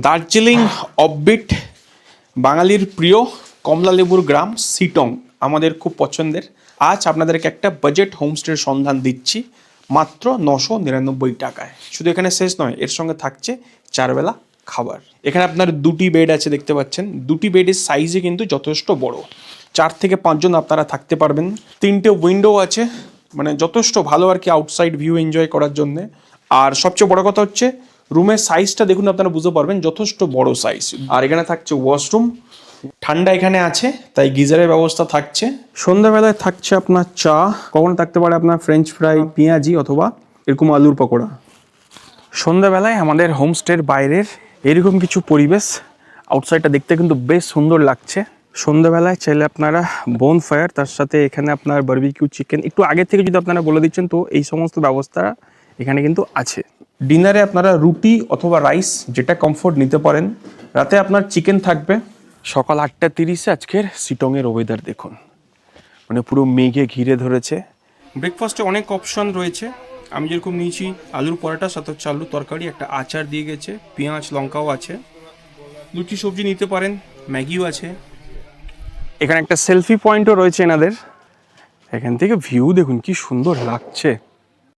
Darjeeling offbeat, বাঙালির প্রিয় কমলালেবুর গ্রাম সিটং, আমাদের খুব পছন্দের। আজ আপনাদেরকে একটা বাজেট হোমস্টের সন্ধান দিচ্ছি মাত্র 999 টাকায়। শুধু এখানে শেষ নয়, এর সঙ্গে থাকছে 4 বেলা খাবার। এখানে আপনার 2টি বেড আছে, দেখতে পাচ্ছেন। 2টি বেডের সাইজে কিন্তু যথেষ্ট বড়, 4 থেকে 5 জন আপনারা থাকতে পারবেন। 3টে উইন্ডো আছে, মানে যথেষ্ট ভালো আর কি, আউটসাইড ভিউ এনজয় করার জন্য। আর সবচেয়ে বড় কথা হচ্ছে রুমের সাইজটা দেখুন, আপনারা বুঝতে পারবেন যথেষ্ট বড় সাইজ। আর এখানে থাকছে ওয়াশরুম, ঠান্ডা এখানে আছে তাই গিজারের ব্যবস্থা থাকছে। সন্ধ্যাবেলায় থাকছে আপনার চা, কখনো থাকতে পারে আপনার ফ্রেঞ্চ ফ্রাই, পেঁয়াজি অথবা এরকম আলুর পকোড়া। সন্ধ্যাবেলায় আমাদের হোমস্টের বাইরের এরকম কিছু পরিবেশ, আউটসাইডটা দেখতে কিন্তু বেশ সুন্দর লাগছে। সন্ধ্যাবেলায় চাইলে আপনারা বোন ফায়ার, তার সাথে এখানে আপনার বারবিকিউ চিকেন, একটু আগে থেকে যদি আপনারা বলে দিচ্ছেন তো এই সমস্ত ব্যবস্থা এখানে কিন্তু আছে। ডিনারে আপনারা রুটি অথবা রাইস, যেটা কমফোর্ট নিতে পারেন। রাতে আপনার চিকেন থাকবে। সকাল 8:30 আজকের সিটংয়ের ওয়েদার দেখুন, মানে পুরো মেঘে ঘিরে ধরেছে। ব্রেকফাস্টে অনেক অপশন রয়েছে। আমি যেরকম নিয়েছি আলুর পরোটা, সাথে হচ্ছে আলুর তরকারি, একটা আচার দিয়ে গেছে, পেঁয়াজ লঙ্কাও আছে। লুচি সবজি নিতে পারেন, ম্যাগিও আছে। এখানে একটা সেলফি পয়েন্টও রয়েছে এনাদের। এখান থেকে ভিউ দেখুন কি সুন্দর লাগছে।